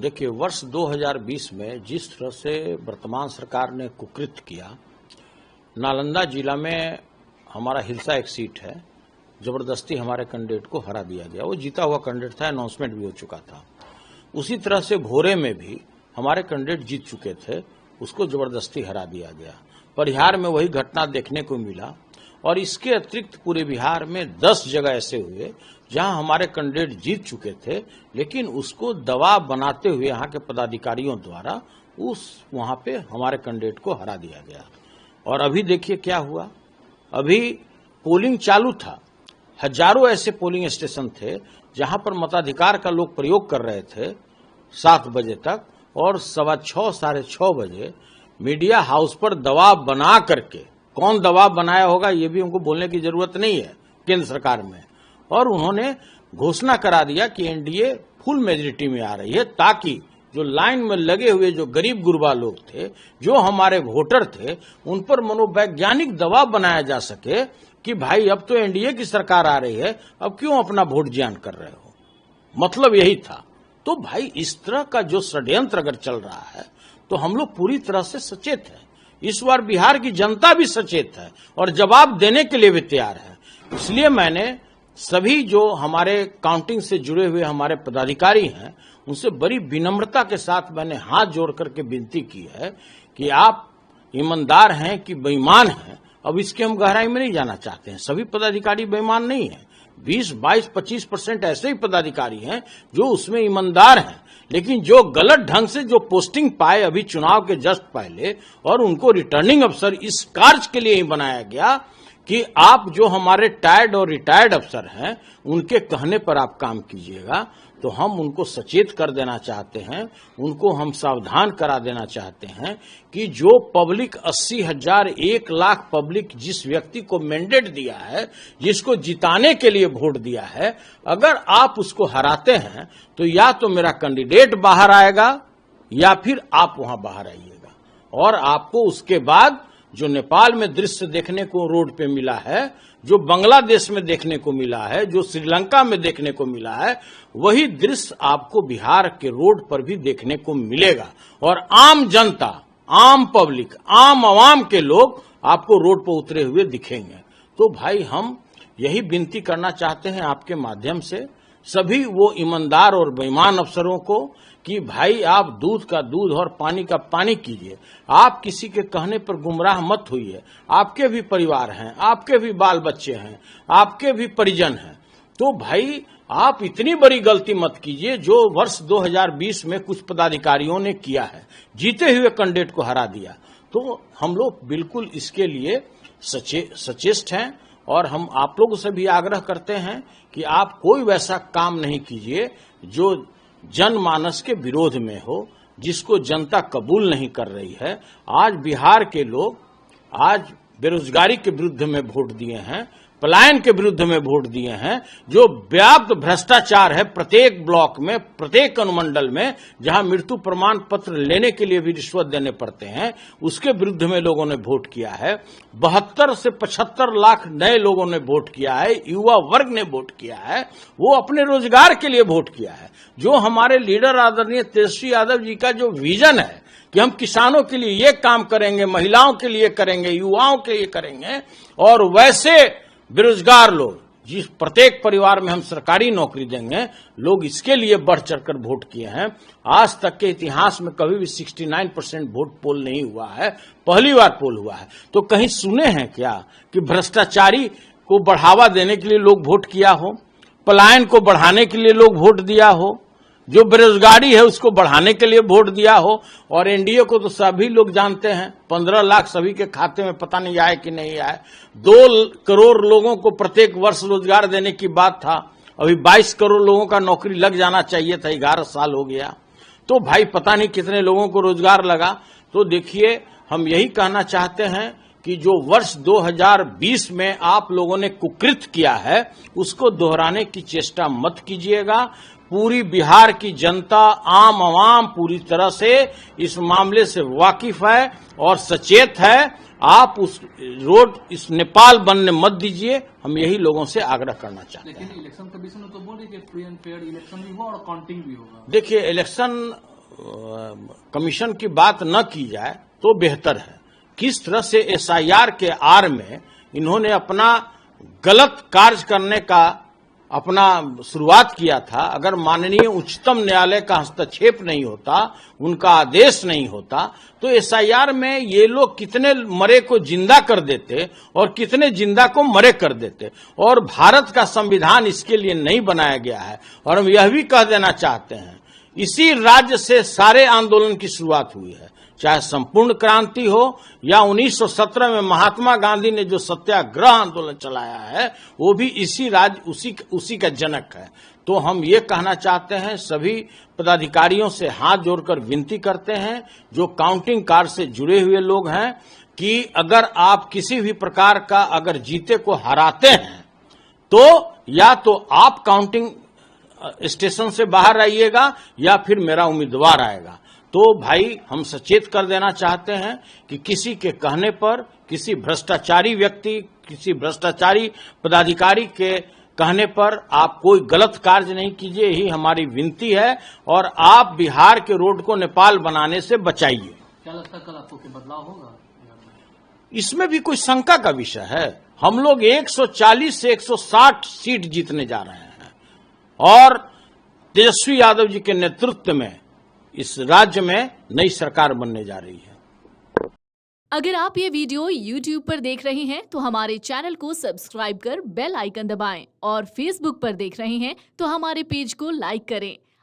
देखिए, वर्ष 2020 में जिस तरह से वर्तमान सरकार ने कुकृत्य किया, नालंदा जिला में हमारा हिलसा एक सीट है, जबरदस्ती हमारे कैंडिडेट को हरा दिया गया। वो जीता हुआ कैंडिडेट था, अनाउंसमेंट भी हो चुका था। उसी तरह से भोरे में भी हमारे कैंडिडेट जीत चुके थे, उसको जबरदस्ती हरा दिया गया। परिहार में वही घटना देखने को मिला और इसके अतिरिक्त पूरे बिहार में 10 जगह ऐसे हुए जहां हमारे कैंडिडेट जीत चुके थे, लेकिन उसको दबाव बनाते हुए यहाँ के पदाधिकारियों द्वारा वहां पे हमारे कैंडिडेट को हरा दिया गया। और अभी देखिए क्या हुआ, अभी पोलिंग चालू था, हजारों ऐसे पोलिंग स्टेशन थे जहां पर मताधिकार का लोग प्रयोग कर रहे थे 7 बजे तक, और 6:15 साढ़े 6 बजे मीडिया हाउस पर दबाव बना करके, कौन दबाव बनाया होगा ये भी हमको बोलने की जरूरत नहीं है, केंद्र सरकार में, और उन्होंने घोषणा करा दिया कि एनडीए फुल मेजोरिटी में आ रही है, ताकि जो लाइन में लगे हुए जो गरीब गुरबा लोग थे, जो हमारे वोटर थे, उन पर मनोवैज्ञानिक दबाव बनाया जा सके कि भाई अब तो एनडीए की सरकार आ रही है, अब क्यों अपना वोट जियान कर रहे हो। मतलब यही था। तो भाई इस तरह का जो षड्यंत्र अगर चल रहा है तो हम लोग पूरी तरह से सचेत हैं। इस बार बिहार की जनता भी सचेत है और जवाब देने के लिए भी तैयार है। इसलिए मैंने सभी जो हमारे काउंटिंग से जुड़े हुए हमारे पदाधिकारी हैं, उनसे बड़ी विनम्रता के साथ मैंने हाथ जोड़ करके विनती की है कि आप ईमानदार हैं कि बेईमान हैं, अब इसके हम गहराई में नहीं जाना चाहते हैं। सभी पदाधिकारी बेईमान नहीं हैं, 20, 22, 25% ऐसे ही पदाधिकारी हैं जो उसमें ईमानदार हैं, लेकिन जो गलत ढंग से जो पोस्टिंग पाए अभी चुनाव के जस्ट पहले, और उनको रिटर्निंग अफसर इस कार्य के लिए ही बनाया गया कि आप जो हमारे टायर्ड और रिटायर्ड अफसर हैं उनके कहने पर आप काम कीजिएगा। तो हम उनको सचेत कर देना चाहते हैं, उनको हम सावधान करा देना चाहते हैं कि जो पब्लिक 80,000 1 लाख पब्लिक जिस व्यक्ति को मैंडेट दिया है, जिसको जिताने के लिए वोट दिया है, अगर आप उसको हराते हैं तो या तो मेरा कैंडिडेट बाहर आएगा या फिर आप वहां बाहर आइएगा। और आपको उसके बाद जो नेपाल में दृश्य देखने को रोड पे मिला है, जो बांग्लादेश में देखने को मिला है, जो श्रीलंका में देखने को मिला है, वही दृश्य आपको बिहार के रोड पर भी देखने को मिलेगा। और आम जनता, आम पब्लिक, आम आवाम के लोग आपको रोड पर उतरे हुए दिखेंगे। तो भाई हम यही विनती करना चाहते हैं आपके माध्यम से सभी वो ईमानदार और बेईमान अफसरों को कि भाई आप दूध का दूध और पानी का पानी कीजिए। आप किसी के कहने पर गुमराह मत होइए। आपके भी परिवार हैं, आपके भी बाल बच्चे हैं, आपके भी परिजन हैं। तो भाई आप इतनी बड़ी गलती मत कीजिए जो वर्ष 2020 में कुछ पदाधिकारियों ने किया है, जीते हुए कैंडिडेट को हरा दिया। तो हम लोग बिल्कुल इसके लिए सचेत हैं और हम आप लोगों से भी आग्रह करते हैं कि आप कोई वैसा काम नहीं कीजिए जो जनमानस के विरोध में हो, जिसको जनता कबूल नहीं कर रही है। आज बिहार के लोग आज बेरोजगारी के विरुद्ध में वोट दिए हैं, पलायन के विरुद्ध में वोट दिए हैं, जो व्याप्त भ्रष्टाचार है प्रत्येक ब्लॉक में, प्रत्येक अनुमंडल में, जहां मृत्यु प्रमाण पत्र लेने के लिए भी रिश्वत देने पड़ते हैं, उसके विरुद्ध में लोगों ने वोट किया है। 72 से 75 लाख नए लोगों ने वोट किया है, युवा वर्ग ने वोट किया है, वो अपने रोजगार के लिए वोट किया है। जो हमारे लीडर आदरणीय तेजस्वी यादव जी का जो विजन है कि हम किसानों के लिए ये काम करेंगे, महिलाओं के लिए करेंगे, युवाओं के लिए करेंगे, और वैसे बेरोजगार लोग जिस प्रत्येक परिवार में हम सरकारी नौकरी देंगे, लोग इसके लिए बढ़ चढ़कर वोट किए हैं। आज तक के इतिहास में कभी भी 69% वोट पोल नहीं हुआ है, पहली बार पोल हुआ है। तो कहीं सुने हैं क्या कि भ्रष्टाचारी को बढ़ावा देने के लिए लोग वोट किया हो, पलायन को बढ़ाने के लिए लोग वोट दिया हो, जो बेरोजगारी है उसको बढ़ाने के लिए वोट दिया हो। और एनडीए को तो सभी लोग जानते हैं, 15 लाख सभी के खाते में पता नहीं आए कि नहीं आए। 2 करोड़ लोगों को प्रत्येक वर्ष रोजगार देने की बात था, अभी 22 करोड़ लोगों का नौकरी लग जाना चाहिए था, 11 साल हो गया। तो भाई पता नहीं कितने लोगों को रोजगार लगा। तो देखिए, हम यही कहना चाहते हैं कि जो वर्ष 2020 में आप लोगों ने कुकृत्य किया है, उसको दोहराने की चेष्टा मत कीजिएगा। पूरी बिहार की जनता, आम आवाम पूरी तरह से इस मामले से वाकिफ है और सचेत है। आप उस रोड इस नेपाल बनने मत दीजिए, हम यही लोगों से आग्रह करना चाहते हैं। लेकिन इलेक्शन कमीशन तो बोल रही है कि फ्री एंड फेयर इलेक्शन भी हो और काउंटिंग भी होगा। देखिए, इलेक्शन कमीशन की बात न की जाए तो बेहतर है। किस तरह से एसआईआर के आड़ में इन्होंने अपना गलत कार्य करने का अपना शुरुआत किया था, अगर माननीय उच्चतम न्यायालय का हस्तक्षेप नहीं होता, उनका आदेश नहीं होता, तो एसआईआर में ये लोग कितने मरे को जिंदा कर देते और कितने जिंदा को मरे कर देते। और भारत का संविधान इसके लिए नहीं बनाया गया है। और हम यह भी कह देना चाहते हैं, इसी राज्य से सारे आंदोलन की शुरुआत हुई है, चाहे संपूर्ण क्रांति हो या 1917 में महात्मा गांधी ने जो सत्याग्रह आंदोलन चलाया है, वो भी इसी राज्य उसी का जनक है। तो हम ये कहना चाहते हैं, सभी पदाधिकारियों से हाथ जोड़कर विनती करते हैं, जो काउंटिंग कार्ड से जुड़े हुए लोग हैं, कि अगर आप किसी भी प्रकार का अगर जीते को हराते हैं, तो या तो आप काउंटिंग स्टेशन से बाहर आइएगा या फिर मेरा उम्मीदवार आएगा। तो भाई हम सचेत कर देना चाहते हैं कि किसी के कहने पर, किसी भ्रष्टाचारी व्यक्ति, किसी भ्रष्टाचारी पदाधिकारी के कहने पर आप कोई गलत कार्य नहीं कीजिए, यही हमारी विनती है। और आप बिहार के रोड को नेपाल बनाने से बचाइए। क्या लगता है कल आपको कोई बदलाव होगा? इसमें भी कोई शंका का विषय है? हम लोग 140 से 160 सीट जीतने जा रहे हैं और तेजस्वी यादव जी के नेतृत्व में इस राज्य में नई सरकार बनने जा रही है। अगर आप ये वीडियो YouTube पर देख रहे हैं तो हमारे चैनल को सब्सक्राइब कर बेल आइकन दबाएं और Facebook पर देख रहे हैं तो हमारे पेज को लाइक करें।